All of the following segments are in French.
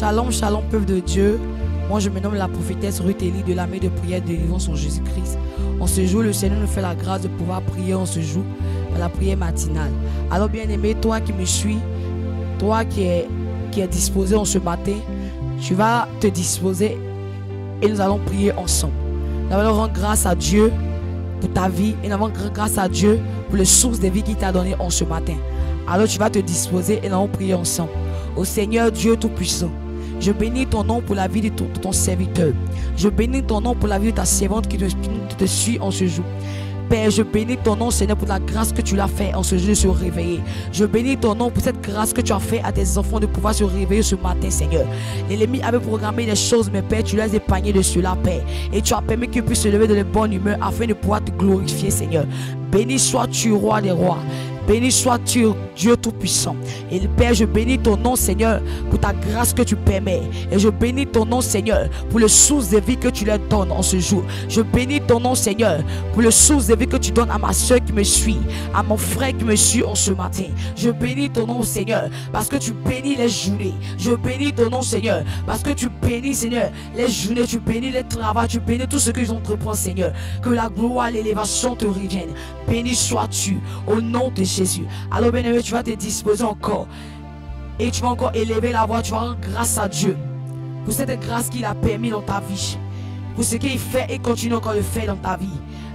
Shalom, shalom, peuple de Dieu. Moi, je me nomme la prophétesse Ruth Élie de l'armée de prière de délivrance en Jésus-Christ. En ce jour, le Seigneur nous fait la grâce de pouvoir prier en ce jour, par la prière matinale. Alors, bien-aimé, toi qui me suis, toi qui es disposé en ce matin, tu vas te disposer et nous allons prier ensemble. Nous allons rendre grâce à Dieu pour ta vie et nous allons rendre grâce à Dieu pour les sources de vie qu'il t'a donné en ce matin. Alors, tu vas te disposer et nous allons prier ensemble. Au Seigneur Dieu Tout-Puissant, je bénis ton nom pour la vie de ton serviteur. Je bénis ton nom pour la vie de ta servante qui te suit en ce jour. Père, je bénis ton nom, Seigneur, pour la grâce que tu l'as fait en ce jour de se réveiller. Je bénis ton nom pour cette grâce que tu as fait à tes enfants de pouvoir se réveiller ce matin, Seigneur. L'ennemi avait programmé des choses, mais Père, tu les as épargnées de cela, Père. Et tu as permis qu'ils puissent se lever de la bonne humeur afin de pouvoir te glorifier, Seigneur. Béni sois-tu, roi des rois. Béni sois-tu, Dieu Tout-Puissant. Et Père, je bénis ton nom, Seigneur, pour ta grâce que tu permets. Et je bénis ton nom, Seigneur, pour le source de vie que tu leur donnes en ce jour. Je bénis ton nom, Seigneur, pour le source de vie que tu donnes à ma soeur qui me suit, à mon frère qui me suit en ce matin. Je bénis ton nom, Seigneur, parce que tu bénis les journées. Je bénis ton nom, Seigneur, parce que tu bénis, Seigneur, les journées, tu bénis les travaux, tu bénis tout ce que j'entreprends, Seigneur. Que la gloire et l'élévation te reviennent. Béni sois-tu au nom de Jésus. Alors bien-aimé, tu vas te disposer encore et tu vas encore élever la voix. Tu vas rendre grâce à Dieu pour cette grâce qu'il a permis dans ta vie, pour ce qu'il fait et continue encore de faire dans ta vie.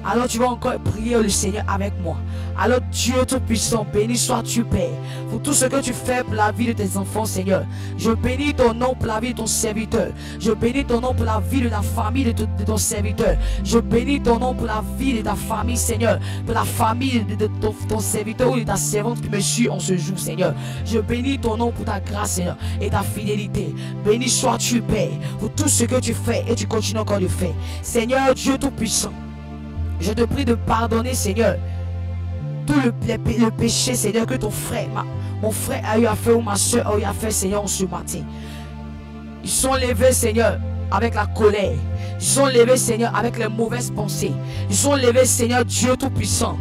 Alors tu vas encore prier le Seigneur avec moi. Alors Dieu Tout-Puissant, béni sois-tu, Père, pour tout ce que tu fais pour la vie de tes enfants, Seigneur. Je bénis ton nom pour la vie de ton serviteur. Je bénis ton nom pour la vie de la famille de ton serviteur. Je bénis ton nom pour la vie de ta famille, Seigneur. Pour la famille de ton serviteur ou de ta servante qui me suit en ce jour, Seigneur. Je bénis ton nom pour ta grâce, Seigneur, et ta fidélité. Béni sois-tu, Père, pour tout ce que tu fais et tu continues encore de faire. Seigneur Dieu Tout-Puissant, je te prie de pardonner, Seigneur, tout le péché, Seigneur, que ton frère, mon frère a eu à faire ou ma soeur a eu à faire, Seigneur, ce matin. Ils sont levés, Seigneur, avec la colère. Ils sont levés, Seigneur, avec les mauvaises pensées. Ils sont levés, Seigneur, Dieu Tout-Puissant,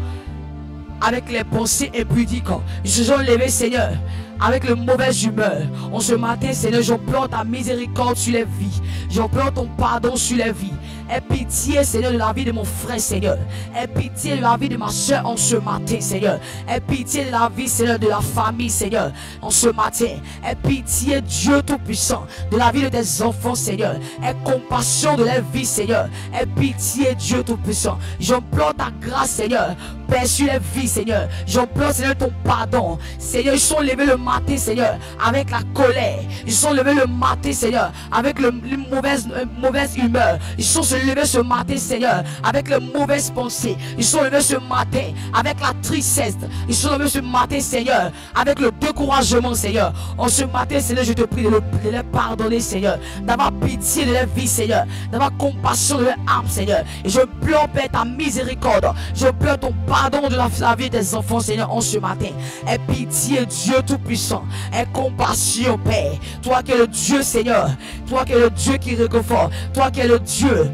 avec les pensées impudiques. Ils se sont levés, Seigneur, avec le mauvaise humeur. En ce matin, Seigneur, j'implore ta miséricorde sur les vies. J'implore ton pardon sur les vies. Aie pitié, Seigneur, de la vie de mon frère, Seigneur. Aie pitié de la vie de ma soeur en ce matin, Seigneur. Aie pitié de la vie, Seigneur, de la famille, Seigneur, en ce matin. Aie pitié, Dieu Tout-Puissant, de la vie de tes enfants, Seigneur. Aie compassion de leur vie, Seigneur. Aie pitié, Dieu Tout-Puissant. J'implore ta grâce, Seigneur, Père, sur les vies, Seigneur. J'implore, Seigneur, ton pardon. Seigneur, ils sont levés le matin, Seigneur, avec la colère. Ils sont levés le matin, Seigneur, avec une mauvaise humeur. Ils sont levés ce matin, Seigneur, avec les mauvaises pensées. Ils sont levés ce matin avec la tristesse. Ils sont levés ce matin, Seigneur, avec le découragement, Seigneur. En ce matin, Seigneur, je te prie de les pardonner, Seigneur, d'avoir pitié de leur vie, Seigneur, d'avoir compassion de leur âme, Seigneur. Et je pleure, Père, ta miséricorde. Je pleure ton pardon de la vie des enfants, Seigneur, en ce matin. Aie pitié, Dieu Tout-Puissant. Aie compassion, Père. Toi qui es le Dieu, Seigneur. Toi qui es le Dieu qui réconforte. Toi qui es le Dieu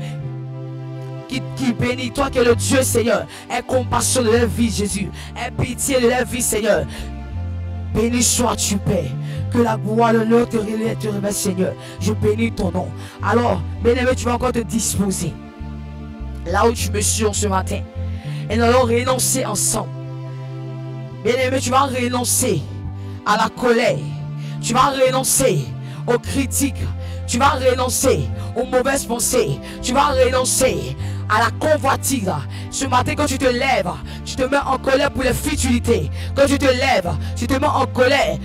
qui bénit, toi qui es le Dieu, Seigneur. Aie compassion de leur vie, Jésus. Aie pitié de leur vie, Seigneur. Béni sois-tu, Père. Que la gloire de l'heure te révèle, Seigneur. Je bénis ton nom. Alors, bien-aimé, tu vas encore te disposer là où tu me suis en ce matin. Et nous allons renoncer ensemble. Bien-aimé, tu vas renoncer à la colère. Tu vas renoncer aux critiques. Tu vas renoncer aux mauvaises pensées. Tu vas renoncer à la convoitise. Ce matin, quand tu te lèves, tu te mets en colère pour les futilités. Quand tu te lèves, tu te mets en colère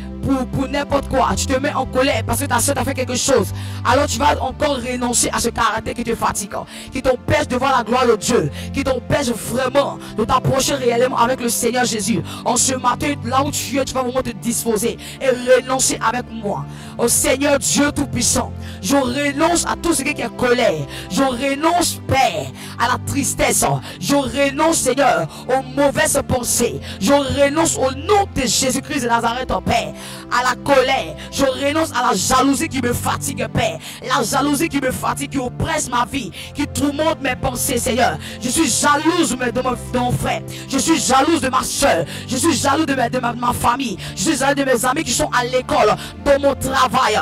pour n'importe quoi. Tu te mets en colère parce que ta soeur t'a fait quelque chose. Alors tu vas encore renoncer à ce caractère qui te fatigue, qui t'empêche de voir la gloire de Dieu, qui t'empêche vraiment de t'approcher réellement avec le Seigneur Jésus. En ce matin, là où tu es, tu vas vraiment te disposer et renoncer avec moi au Seigneur Dieu Tout-Puissant. Je renonce à tout ce qui est colère. Je renonce, Père, à la tristesse. Je renonce, Seigneur, aux mauvaises pensées. Je renonce au nom de Jésus-Christ de Nazareth, Père, à la colère. Je renonce à la jalousie qui me fatigue, Père. La jalousie qui me fatigue, qui oppresse ma vie, qui tourmente mes pensées, Seigneur. Je suis jalouse de mon frère. Je suis jalouse de ma soeur. Je suis jalouse de ma famille. Je suis jalouse de mes amis qui sont à l'école, dans mon travail,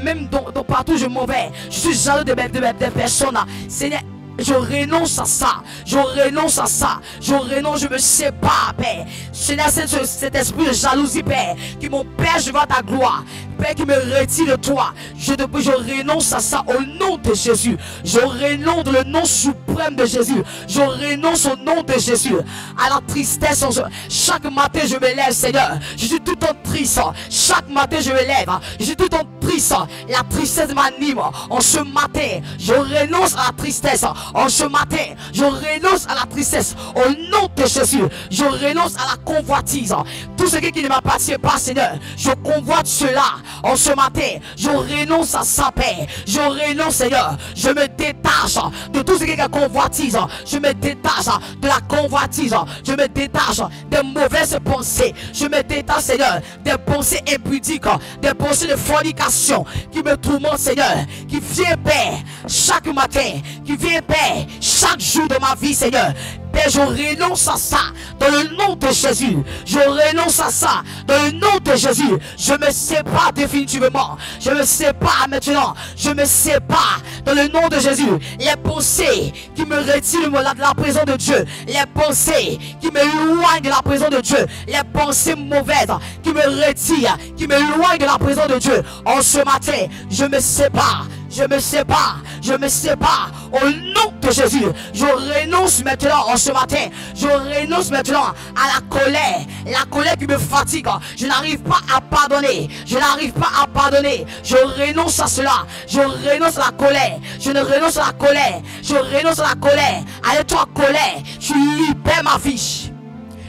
même partout où je m'en vais. Je suis jaloux de mes personnes. Seigneur, je renonce à ça. Je renonce à ça. Je renonce, je me sépare, Père. Seigneur, cet esprit de jalousie, Père, qui m'empêche de voir ta gloire, Père, qui me retire de toi. Je renonce à ça au nom de Jésus. Je renonce le nom suprême de Jésus. Je renonce au nom de Jésus à la tristesse. Chaque matin, je me lève, Seigneur. Je suis tout en triste. Chaque matin, je me lève. Je suis tout en triste. La tristesse m'anime. En ce matin, je renonce à la tristesse. En ce matin, je renonce à la tristesse. Au nom de Jésus, je renonce à la convoitise. Tout ce qui ne m'appartient pas, Seigneur, je convoite cela. En ce matin, je renonce à ça, Père. Je renonce, Seigneur. Je me détache de tout ce qui est convoitise. Je me détache de la convoitise. Je me détache des mauvaises pensées. Je me détache, Seigneur, des pensées impudiques, des pensées de fornication qui me tourmentent, Seigneur, qui vient, Père, chaque matin, qui vient, Père, chaque jour de ma vie, Seigneur. Père, je renonce à ça dans le nom de Jésus. Je renonce à ça dans le nom de Jésus. Je me sépare définitivement. Je me sépare maintenant. Je me sépare dans le nom de Jésus. Les pensées qui me retirent de la présence de Dieu, les pensées qui m'éloignent de la présence de Dieu, les pensées mauvaises qui me retirent, qui m'éloignent de la présence de Dieu. En ce matin, je me sépare. Je me sépare, je me sépare au nom de Jésus. Je renonce maintenant en ce matin. Je renonce maintenant à la colère qui me fatigue. Je n'arrive pas à pardonner. Je n'arrive pas à pardonner. Je renonce à cela. Je renonce à la colère. Je ne renonce à la colère. Je renonce à la colère. Allez, toi, colère, tu libères ma vie.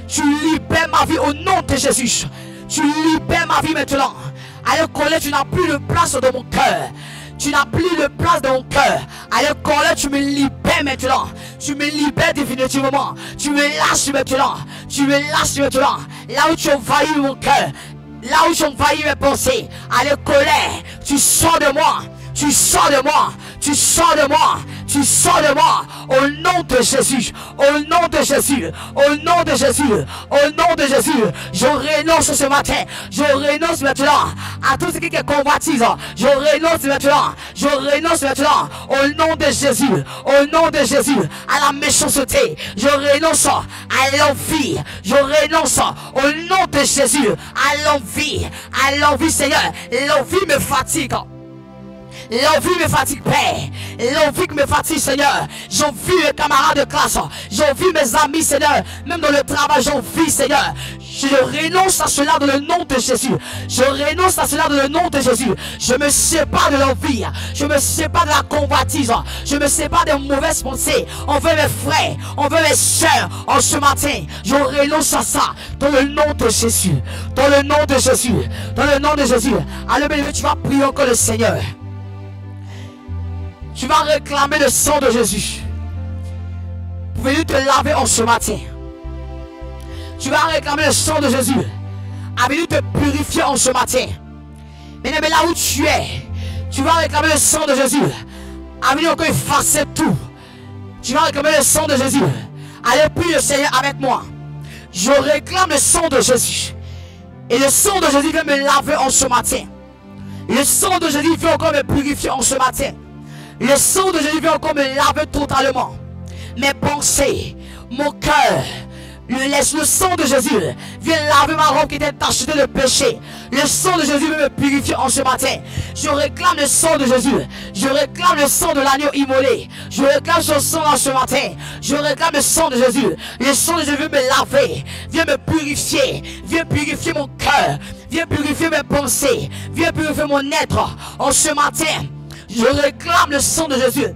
Tu libères ma vie au nom de Jésus. Tu libères ma vie maintenant. Allez, colère, tu n'as plus de place dans mon cœur. Tu n'as plus de place dans mon cœur. Allez, colère, tu me libères maintenant. Tu me libères définitivement. Tu me lâches maintenant. Tu me lâches maintenant. Là où tu envahis mon cœur. Là où tu envahis mes pensées. Allez, colère, tu sors de moi. Tu sors de moi. Tu sors de moi. Tu sors de moi. Au nom de Jésus. Au nom de Jésus. Au nom de Jésus. Au nom de Jésus. Je renonce ce matin. Je renonce maintenant à tout ce qui est convoitise. Je renonce maintenant. Je renonce maintenant. Au nom de Jésus. Au nom de Jésus. À la méchanceté. Je renonce à l'envie. Je renonce au nom de Jésus. À l'envie. À l'envie, Seigneur. L'envie me fatigue. L'envie me fatigue, Père. L'envie me fatigue, Seigneur. J'envie mes camarades de classe. J'envie mes amis, Seigneur. Même dans le travail, j'envie, Seigneur. Je renonce à cela dans le nom de Jésus. Je renonce à cela dans le nom de Jésus. Je me sépare de l'envie. Je me sépare de la convoitise. Je me sépare des mauvaises pensées envers mes frères, envers mes soeurs. En ce matin, je renonce à ça dans le nom de Jésus. Dans le nom de Jésus. Dans le nom de Jésus. Allez, bien, tu vas prier encore le Seigneur. Tu vas réclamer le sang de Jésus pour venir te laver en ce matin. Tu vas réclamer le sang de Jésus à venir te purifier en ce matin. Mais là où tu es, tu vas réclamer le sang de Jésus à venir encore effacer tout. Tu vas réclamer le sang de Jésus. Allez, prie le Seigneur avec moi. Je réclame le sang de Jésus. Et le sang de Jésus vient me laver en ce matin. Le sang de Jésus vient encore me purifier en ce matin. Le sang de Jésus vient encore me laver totalement. Mes pensées, mon cœur. Le sang de Jésus vient laver ma robe qui était tachetée de péché. Le sang de Jésus vient me purifier en ce matin. Je réclame le sang de Jésus. Je réclame le sang de l'agneau immolé. Je réclame son sang en ce matin. Je réclame le sang de Jésus. Le sang de Jésus vient me laver. Vient me purifier. Vient purifier mon cœur. Vient purifier mes pensées. Vient purifier mon être. En ce matin, je réclame le sang de Jésus.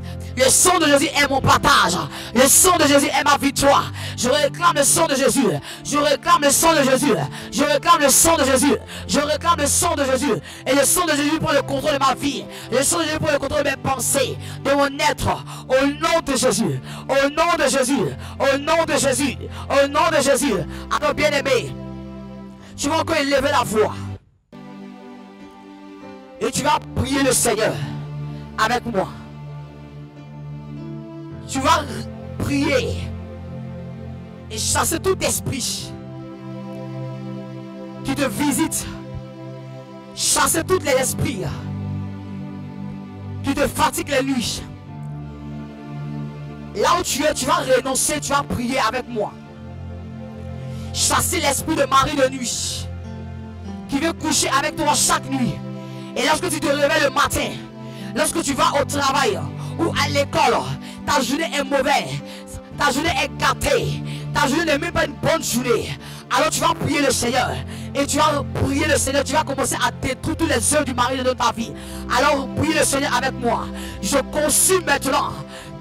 Le sang de Jésus est mon partage. Le sang de Jésus est ma victoire. Je réclame le sang de Jésus. Je réclame le sang de Jésus. Je réclame le sang de Jésus. Je réclame le sang de Jésus. Et le sang de Jésus prend le contrôle de ma vie. Le sang de Jésus prend le contrôle de mes pensées, de mon être. Au nom de Jésus. Au nom de Jésus. Au nom de Jésus. Au nom de Jésus. Alors bien-aimé, tu vas encore élever la voix. Et tu vas prier le Seigneur avec moi. Tu vas prier et chasser tout esprit qui te visite. Chasser tous les esprits qui te fatiguent les nuits. Là où tu es, tu vas renoncer, tu vas prier avec moi. Chasser l'esprit de mari de nuit qui veut coucher avec toi chaque nuit. Et lorsque tu te réveilles le matin, lorsque tu vas au travail ou à l'école, ta journée est mauvaise, ta journée est gâtée, ta journée n'est même pas une bonne journée. Alors tu vas prier le Seigneur. Et tu vas prier le Seigneur, tu vas commencer à détruire tous les œuvres du mari de ta vie. Alors priez le Seigneur avec moi. Je consume maintenant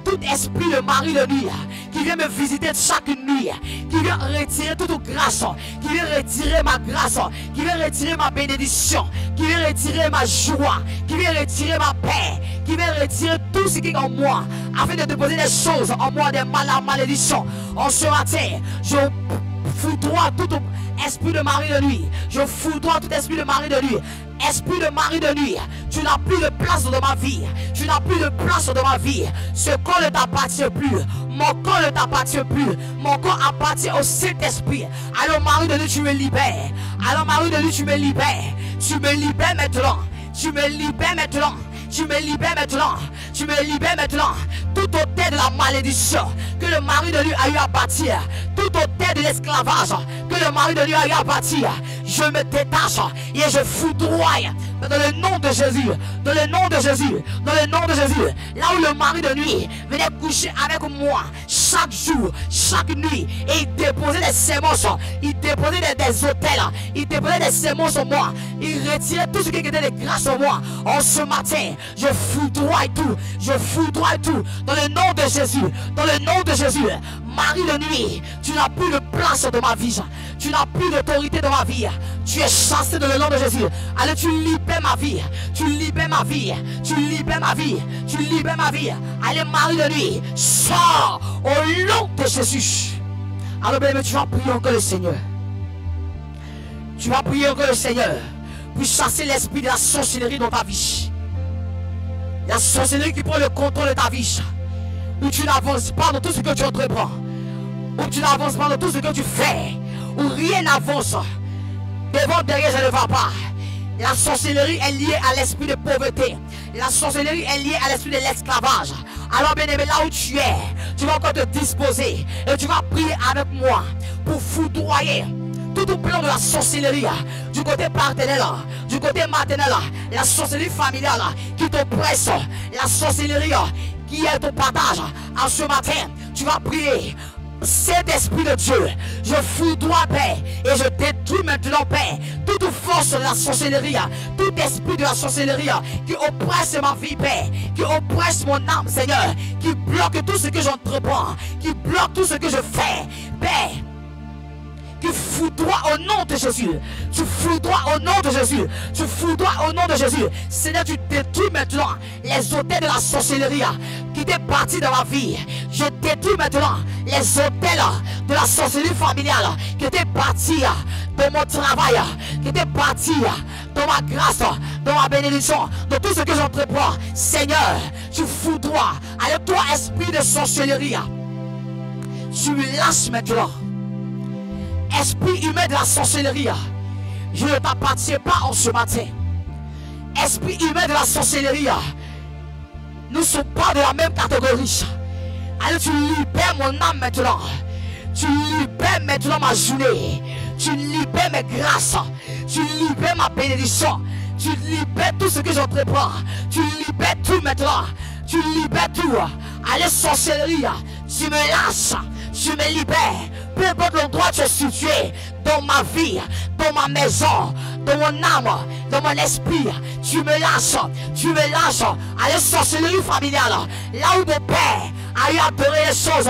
tout esprit de mari de nuit qui vient me visiter chaque nuit, qui vient retirer toute grâce, qui vient retirer ma grâce, qui vient retirer ma bénédiction, qui vient retirer ma joie, qui vient retirer ma paix, qui vient retirer tout ce qui est en moi, afin de déposer des choses en moi, des malédictions. En ce matin, je foudroie tout esprit de mari de nuit. Je foudroie tout esprit de mari de nuit. Esprit de mari de nuit, tu n'as plus de place dans ma vie. Tu n'as plus de place dans ma vie. Ce corps ne t'appartient plus. Mon corps ne t'appartient plus. Mon corps appartient au Saint-Esprit. Alors mari de nuit, tu me libères. Alors mari de nuit, tu me libères. Tu me libères maintenant. Tu me libères maintenant. Tu me libères maintenant. Tu me libères maintenant. Tout autel de la malédiction que le mari de lui a eu à bâtir. Tout autel de l'esclavage que le mari de lui a eu à bâtir. Je me détache et je foudroie dans le nom de Jésus. Dans le nom de Jésus. Dans le nom de Jésus. Là où le mari de nuit venait coucher avec moi chaque jour, chaque nuit. Et il déposait des semences. Il déposait des autels. Il déposait des semences sur moi. Il retirait tout ce qui était de grâce sur moi. En ce matin, je foudroie tout. Je foudroie tout. Dans le nom de Jésus. Dans le nom de Jésus. Mari de nuit, tu n'as plus de place dans ma vie. Tu n'as plus d'autorité dans ma vie. Tu es chassé dans le nom de Jésus. Allez, tu libères ma vie. Tu libères ma vie. Tu libères ma vie. Tu libères ma vie. Allez, mari de nuit, sors au nom de Jésus. Alors, bien, tu vas prier encore le Seigneur. Tu vas prier encore le Seigneur pour chasser l'esprit de la sorcellerie dans ta vie. La sorcellerie qui prend le contrôle de ta vie. Où tu n'avances pas dans tout ce que tu entreprends, où tu n'avances pas dans tout ce que tu fais, où rien n'avance. Devant, derrière, ça ne va pas. La sorcellerie est liée à l'esprit de pauvreté. La sorcellerie est liée à l'esprit de l'esclavage. Alors bien aimé, là où tu es, tu vas encore te disposer et tu vas prier avec moi pour foudroyer tout au plan de la sorcellerie, du côté paternel, du côté maternel, la sorcellerie familiale qui t'oppresse, la sorcellerie qui est ton partage. En ce matin, tu vas prier. Saint-Esprit de Dieu, je foudroie, Père, et je détruis maintenant, Père, toute force de la sorcellerie, tout esprit de la sorcellerie qui oppresse ma vie, Père, qui oppresse mon âme, Seigneur, qui bloque tout ce que j'entreprends, qui bloque tout ce que je fais, Père. Tu foudroies au nom de Jésus. Tu foudroies au nom de Jésus. Tu foudroies au nom de Jésus. Seigneur, tu détruis maintenant les autels de la sorcellerie qui étaient partis dans ma vie. Je détruis maintenant les autels de la sorcellerie familiale qui étaient partis dans mon travail, qui étaient partis dans ma grâce, dans ma bénédiction, dans tout ce que j'entreprends. Seigneur, tu foudroies. Allez, toi, esprit de sorcellerie, tu me lâches maintenant. Esprit humain de la sorcellerie, je ne t'appartiens pas en ce matin. Esprit humain de la sorcellerie, nous ne sommes pas de la même catégorie. Alors tu libères mon âme maintenant. Tu libères maintenant ma journée. Tu libères mes grâces. Tu libères ma bénédiction. Tu libères tout ce que j'entreprends. Tu libères tout maintenant. Tu libères tout. Allez, sorcellerie, tu me lâches. Tu me libères. Peu importe l'endroit où tu es situé, dans ma vie, dans ma maison, dans mon âme, dans mon esprit. Tu me lâches. Allez, sorcellerie familiale. Là où mon père a eu adoré les choses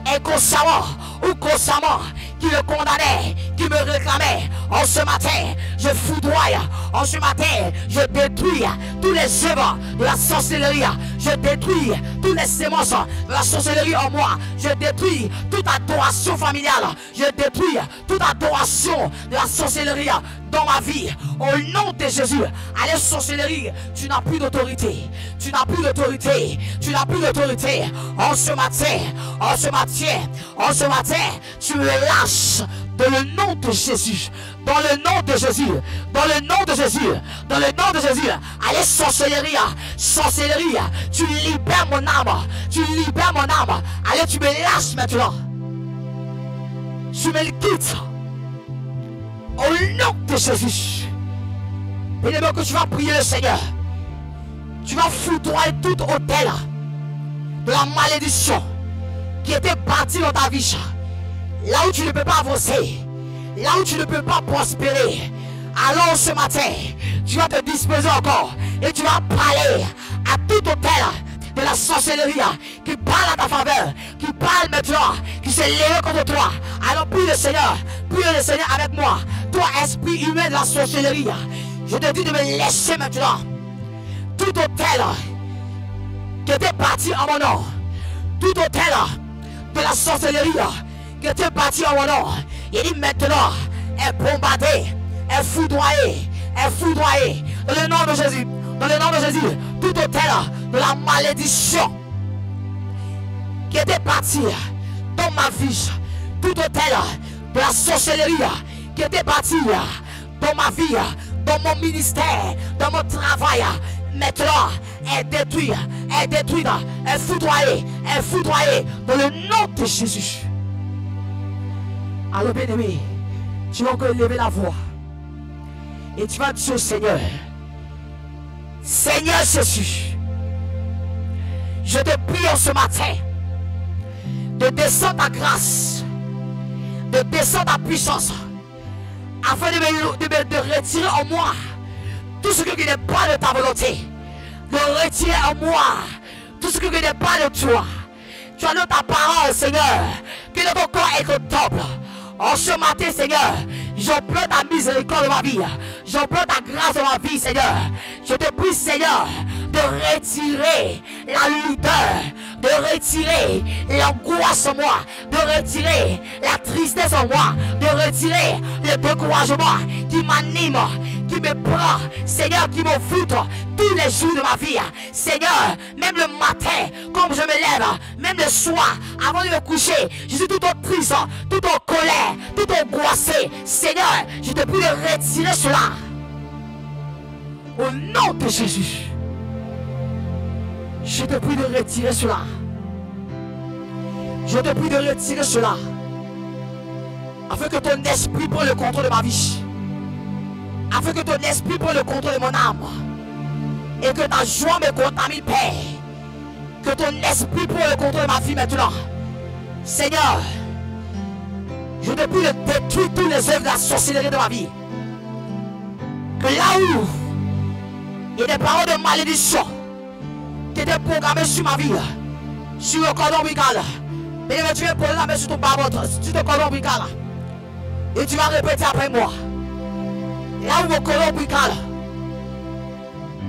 inconsciemment ou consciemment, qui me condamnait, qui me réclamait. En ce matin, je foudroie. En ce matin, je détruis tous les œuvres de la sorcellerie. Je détruis toutes les semences de la sorcellerie en moi. Je détruis toute adoration familiale. Je détruis toute adoration de la sorcellerie dans ma vie. Au nom de Jésus. Allez, sorcellerie, tu n'as plus d'autorité. Tu n'as plus d'autorité. Tu n'as plus d'autorité. En ce matin, tu me lâches dans le nom de Jésus. Dans le nom de Jésus. Dans le nom de Jésus. Dans le nom de Jésus. Allez, sorcellerie. Sorcellerie. Tu libères mon âme. Tu libères mon âme. Allez, tu me lâches maintenant. Tu me le quittes. Au nom de Jésus. Et que tu vas prier le Seigneur. Tu vas foudroyer tout hôtel de la malédiction qui était bâti dans ta vie. Là où tu ne peux pas avancer, là où tu ne peux pas prospérer. Alors ce matin, tu vas te disposer encore et tu vas parler à tout hôtel de la sorcellerie qui parle à ta faveur, qui parle maintenant, qui s'est levé contre toi. Alors prie le Seigneur avec moi. Toi, esprit humain de la sorcellerie, je te dis de me laisser maintenant. Tout hôtel qui était bâti en mon nom, tout hôtel de la sorcellerie qui était bâti en mon nom, il dit maintenant, est bombardé, est foudroyé, dans le nom de Jésus, dans le nom de Jésus. Tout hôtel de la malédiction qui était bâti dans ma vie, tout hôtel de la sorcellerie qui était bâti dans ma vie, dans mon ministère, dans mon travail, maintenant est détruit, est foudroyé, dans le nom de Jésus. Alors bien-aimé, tu vas encore lever la voix et tu vas dire au Seigneur, Seigneur Jésus, je te prie en ce matin de descendre ta grâce, de descendre ta puissance, afin de retirer en moi tout ce qui n'est pas de ta volonté, de retirer en moi tout ce qui n'est pas de toi. Tu as dans ta parole, Seigneur, que notre corps est au temple. En ce matin, Seigneur, j'implore ta miséricorde de ma vie. J'implore ta grâce de ma vie, Seigneur. Je te prie, Seigneur, de retirer la lueur, de retirer l'angoisse en moi, de retirer la tristesse en moi, de retirer le découragement qui m'anime, qui me prend, Seigneur, qui me fout tous les jours de ma vie. Seigneur, même le matin, comme je me lève, même le soir, avant de me coucher, je suis tout triste, tout en colère, tout angoissé. Seigneur, je te prie de retirer cela. Au nom de Jésus, je te prie de retirer cela. Je te prie de retirer cela. Afin que ton esprit prenne le contrôle de ma vie. Afin que ton esprit prenne le contrôle de mon âme. Et que ta joie me contamine, Père. Que ton esprit prenne le contrôle de ma vie maintenant. Seigneur, je te prie de détruire tous les œuvres de la sorcellerie de ma vie. Que là où il y a des paroles de malédiction qui étaient programmées sur ma vie, sur le cordon ombilical, mais tu vas poser la main sur ton cordon ombilical et tu vas répéter après moi. Là où mon cordon ombilical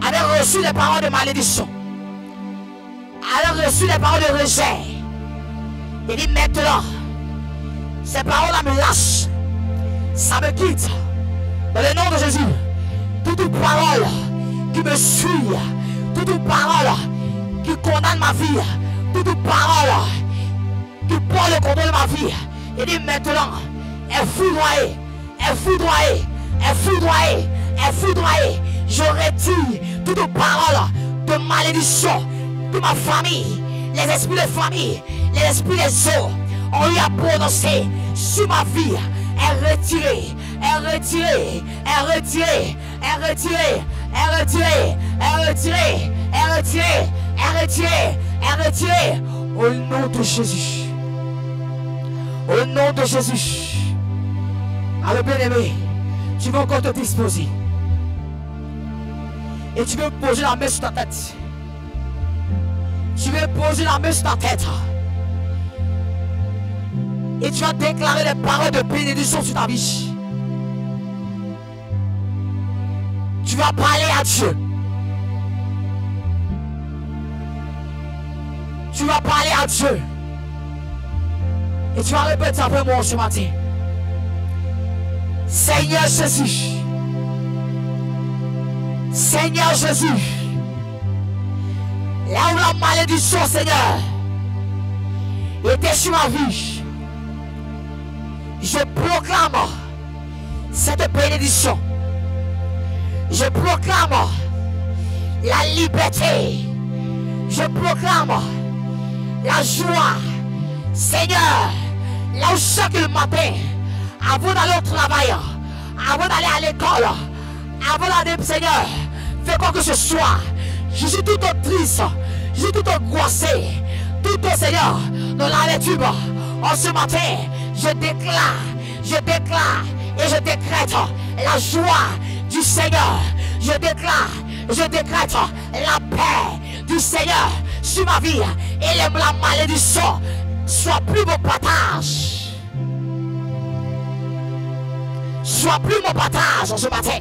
avait reçu les paroles de malédiction, avait reçu les paroles de rejet, il dit maintenant, ces paroles-là me lâchent, ça me quitte. Dans le nom de Jésus, toute parole qui me suit, toute parole qui condamne ma vie, toute parole qui prend le contrôle de ma vie, il dit maintenant, est foudroyé. Je retire toute parole de malédiction de ma famille, les esprits de famille, les esprits des eaux, on lui a prononcé sur ma vie, est retiré. Au nom de Jésus. Au nom de Jésus. Alors bien aimé, Tu vas encore te disposer. Et tu veux poser la main sur ta tête. Tu veux poser la main sur ta tête. Et tu vas déclarer les paroles de bénédiction sur ta vie. Tu vas parler à Dieu. Tu vas parler à Dieu. Et tu vas répéter après moi ce matin. Seigneur Jésus. Seigneur Jésus. Là où la malédiction, Seigneur, était sur ma vie, je proclame cette bénédiction. Je proclame la liberté. Je proclame la joie. Seigneur, là où chaque matin, avant d'aller au travail, avant d'aller à l'école, avant d'aller, Seigneur, fais quoi que ce soit. Je suis tout triste, je suis tout angoissé, tout Seigneur, dans la lecture. En ce matin, je déclare et je décrète la joie du Seigneur. Je décrète la paix du Seigneur sur ma vie. Et la malédiction soit plus mon partage. Sois plus mon partage en ce matin.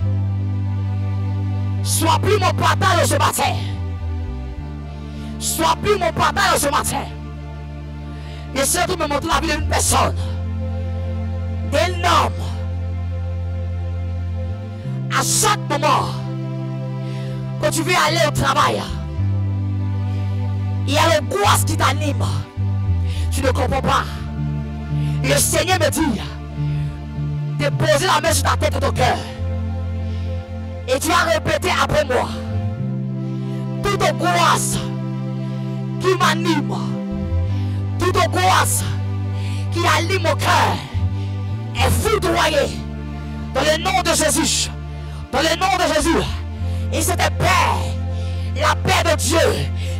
Sois plus mon partage en ce matin. Sois plus mon partage en ce matin. Et surtout me montrer la vie d'une personne, d'un homme. À chaque moment, quand tu veux aller au travail, il y a l'angoisse qui t'anime. Tu ne comprends pas. Le Seigneur me dit de poser la main sur ta tête et ton cœur. Et tu vas répéter après moi. Toute angoisse qui m'anime, toute angoisse qui anime mon cœur est foudroyée dans le nom de Jésus. Dans le nom de Jésus. Et cette paix, la paix de Dieu,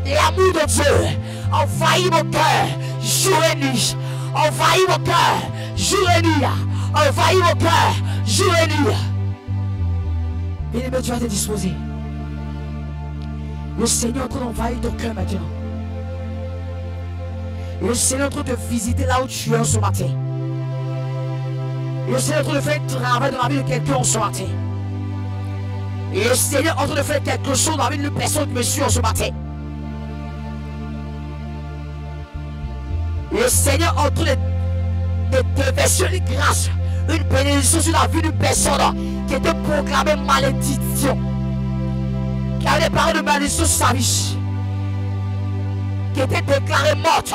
l'amour de Dieu envahit mon cœur jour et nuit. Envahit mon cœur jour et nuit. Envahit mon cœur jour et nuit. Bien-aimé, tu vas te disposer. Le Seigneur est en train d'envahir ton cœur maintenant. Le Seigneur est en train de visiter là où tu es ce matin. Le Seigneur est en train de faire un travail dans la vie de quelqu'un ce matin. Et le Seigneur est en train de faire quelque chose dans la vie d'une personne qui me suit ce matin. Le Seigneur est en train de verser une grâce, une bénédiction sur la vie d'une personne qui était proclamée malédiction, qui avait des paroles de malédiction sur sa vie, qui était déclarée morte,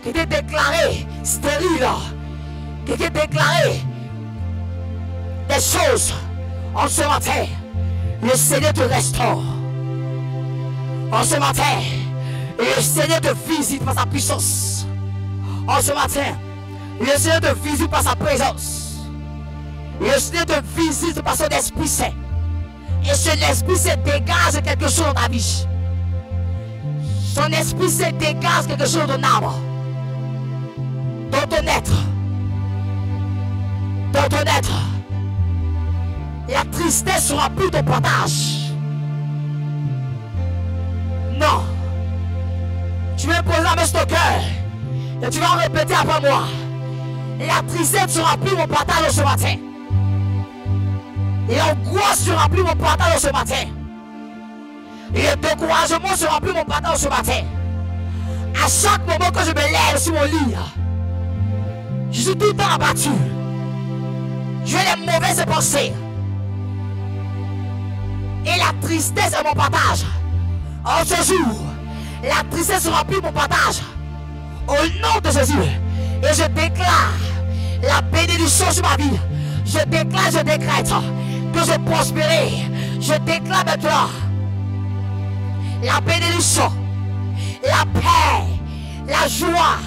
qui était déclarée stérile, qui était déclarée des choses. En ce matin, le Seigneur te restaure. En ce matin, le Seigneur te visite par sa puissance. En ce matin, le Seigneur te visite par sa présence. Le Seigneur te visite par son Esprit Saint. Et son Esprit Saint dégage quelque chose dans ta vie. Son Esprit Saint dégage quelque chose dans ton âme, dans ton être. Dans ton être. La tristesse sera plus ton partage. Non. Tu vas poser la main sur ton cœur. Et tu vas répéter après moi. La tristesse sera plus mon partage ce matin. Et l'angoisse sera plus mon partage ce matin. Et le découragement sera plus mon partage ce matin. À chaque moment que je me lève sur mon lit, je suis tout le temps abattu. J'ai les mauvaises pensées. Et la tristesse est mon partage. En ce jour, la tristesse sera plus mon partage. Au nom de Jésus. Et je déclare la bénédiction sur ma vie. Je déclare, je décrète que je prospérerai. Je déclare maintenant la bénédiction, la paix, la joie.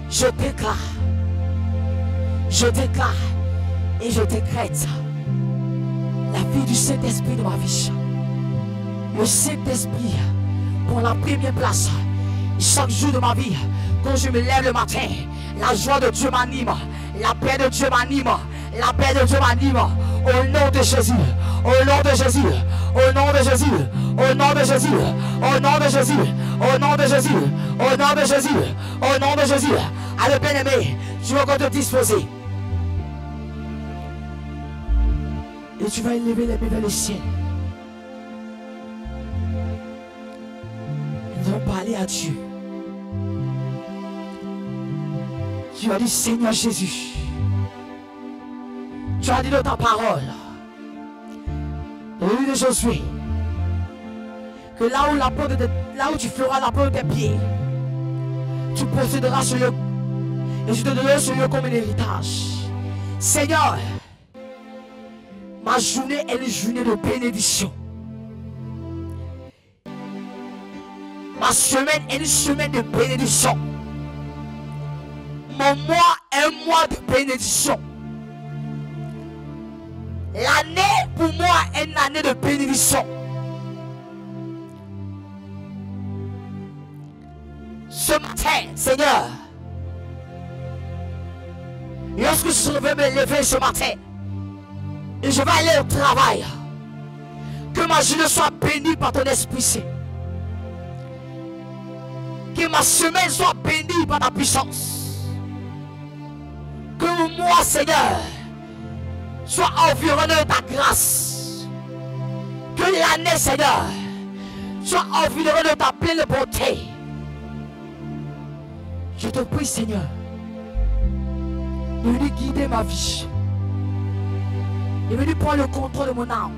Je déclare et je décrète la vie du Saint-Esprit dans ma vie. Le Saint-Esprit pour la première place chaque jour de ma vie. Quand je me lève le matin, la joie de Dieu m'anime, La paix de Dieu m'anime. La paix de Dieu m'anime. Au nom de Jésus. Au nom de Jésus. Au nom de Jésus. Au nom de Jésus. Au nom de Jésus. Au nom de Jésus. Au nom de Jésus. Au nom de Jésus. Allez, bien-aimé, tu vas encore te disposer. Et tu vas élever les mains vers le ciel. Nous allons parler à Dieu. Tu as dit, Seigneur Jésus, tu as dit dans ta parole, dans le livre de Josué, que là où tu feras la porte de tes pieds, tu posséderas ce lieu et je te donnerai ce lieu comme un héritage. Seigneur, ma journée est une journée de bénédiction. Ma semaine est une semaine de bénédiction. Mon mois est un mois de bénédiction. L'année pour moi est une année de bénédiction. Ce matin, Seigneur, lorsque je vais me lever ce matin et je vais aller au travail, que ma journée soit bénie par ton Esprit Saint. Que ma semaine soit bénie par ta puissance. Que moi, Seigneur, soit environné de ta grâce. Que l'année, Seigneur, soit environné de ta pleine bonté. Je te prie, Seigneur, de venir guider ma vie. De venir prendre le contrôle de mon âme.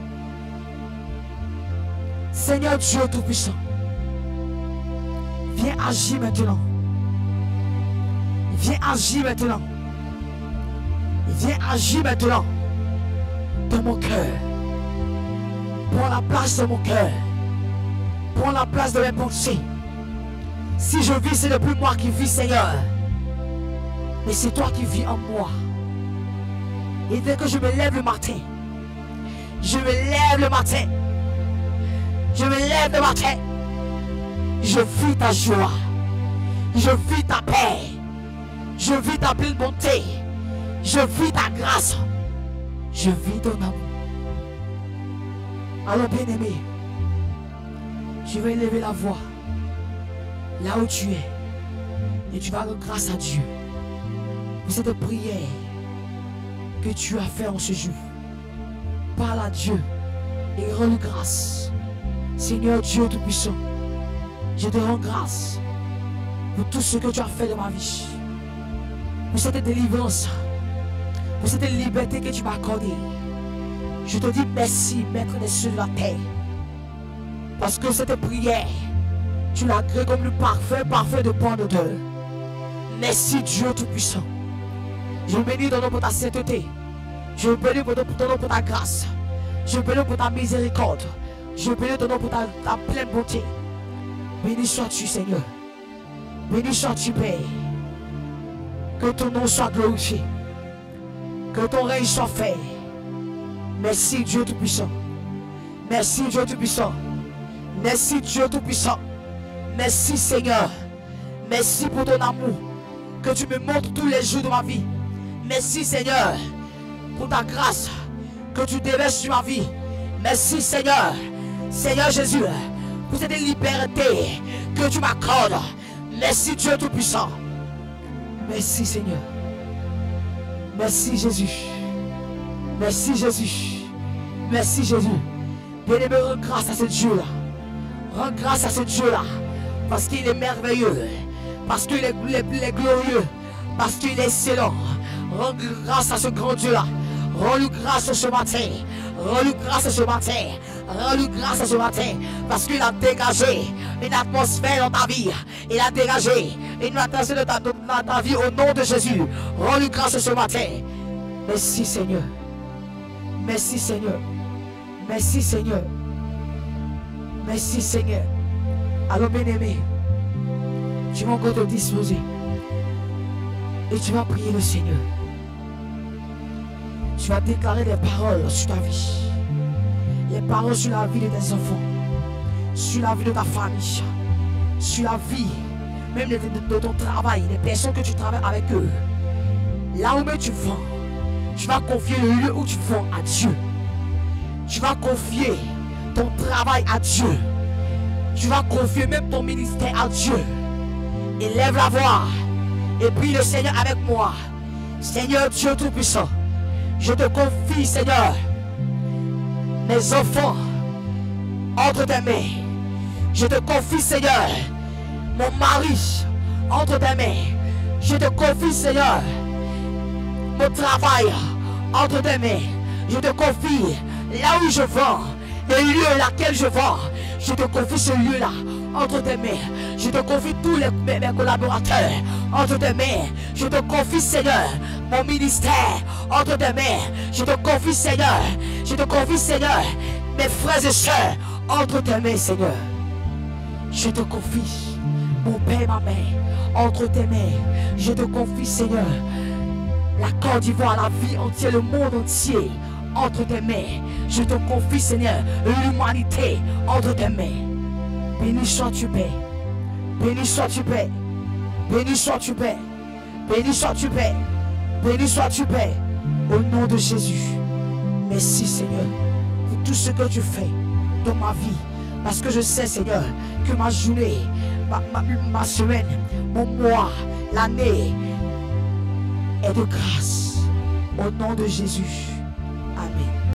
Seigneur Dieu Tout-Puissant, viens agir maintenant. Viens agir maintenant. Viens agir maintenant dans mon cœur. Prends la place de mon cœur. Prends la place de mes pensées. Si je vis, ce n'est plus moi qui vis, Seigneur. Mais c'est toi qui vis en moi. Et dès que je me lève le matin, je me lève le matin. Je me lève le matin. Je vis ta joie. Je vis ta paix. Je vis ta pleine bonté. Je vis ta grâce. Je vis ton amour. Alors bien-aimé, je vais élever la voix là où tu es. Et tu vas rendre grâce à Dieu pour cette prière que tu as fait en ce jour. Parle à Dieu et rends grâce. Seigneur Dieu Tout-Puissant, je te rends grâce pour tout ce que tu as fait dans ma vie. Pour cette délivrance, pour cette liberté que tu m'as accordée. Je te dis merci, Maître des cieux de la terre. Parce que cette prière, tu l'as créée comme le parfait de bon odeur. Merci Dieu Tout-Puissant. Je bénis ton nom pour ta sainteté. Je bénis ton nom pour ta grâce. Je bénis pour ta miséricorde. Je bénis ton nom pour ta pleine beauté. Béni sois-tu, Seigneur. Béni sois-tu, Père. Que ton nom soit glorifié. Que ton règne soit fait. Merci Dieu Tout-Puissant. Merci Dieu Tout-Puissant. Merci Dieu Tout-Puissant. Merci Seigneur. Merci pour ton amour que tu me montres tous les jours de ma vie. Merci Seigneur pour ta grâce que tu déverses sur ma vie. Merci Seigneur. Seigneur Jésus pour cette liberté que tu m'accordes. Merci Dieu Tout-Puissant. Merci Seigneur. Merci Jésus. Merci Jésus. Merci Jésus. Bien-aimé, rends grâce à ce Dieu-là. Rends grâce à ce Dieu-là. Parce qu'il est merveilleux. Parce qu'il est glorieux. Parce qu'il est excellent. Rends grâce à ce grand Dieu-là. Rends-lui grâce ce matin. Rends-lui grâce ce matin. Rends-lui grâce ce matin. Parce qu'il a dégagé une atmosphère dans ta vie. Il a dégagé une atmosphère dans ta vie au nom de Jésus. Rends-lui grâce ce matin. Merci Seigneur. Merci Seigneur. Merci Seigneur. Merci Seigneur. Alors bien-aimé, tu vas encore te disposer. Et tu vas prier le Seigneur. Tu vas déclarer des paroles sur ta vie. Les paroles sur la vie de tes enfants. Sur la vie de ta famille. Sur la vie même de ton travail. Les personnes que tu travailles avec eux. Là où tu vas, tu vas confier le lieu où tu vas à Dieu. Tu vas confier ton travail à Dieu. Tu vas confier même ton ministère à Dieu. Élève la voix et prie le Seigneur avec moi. Seigneur Dieu Tout-Puissant, je te confie, Seigneur, mes enfants entre tes mains. Je te confie, Seigneur, mon mari entre tes mains. Je te confie, Seigneur, mon travail entre tes mains. Je te confie là où je vais, le lieu laquelle je vais. Je te confie ce lieu-là entre tes mains. Je te confie tous mes collaborateurs entre tes mains. Je te confie, Seigneur, mon ministère entre tes mains. Je te confie, Seigneur, je te confie, Seigneur, mes frères et sœurs entre tes mains, Seigneur. Je te confie mon père et ma mère entre tes mains. Je te confie, Seigneur, la Côte d'Ivoire, la vie entière, le monde entier entre tes mains. Je te confie, Seigneur, l'humanité entre tes mains. Béni sois-tu, Père. Béni sois-tu, Père. Béni sois-tu, Père. Béni sois-tu, Père. Béni sois-tu, Père. Au nom de Jésus. Merci, Seigneur, pour tout ce que tu fais dans ma vie. Parce que je sais, Seigneur, que ma journée, ma semaine, mon mois, l'année est de grâce. Au nom de Jésus.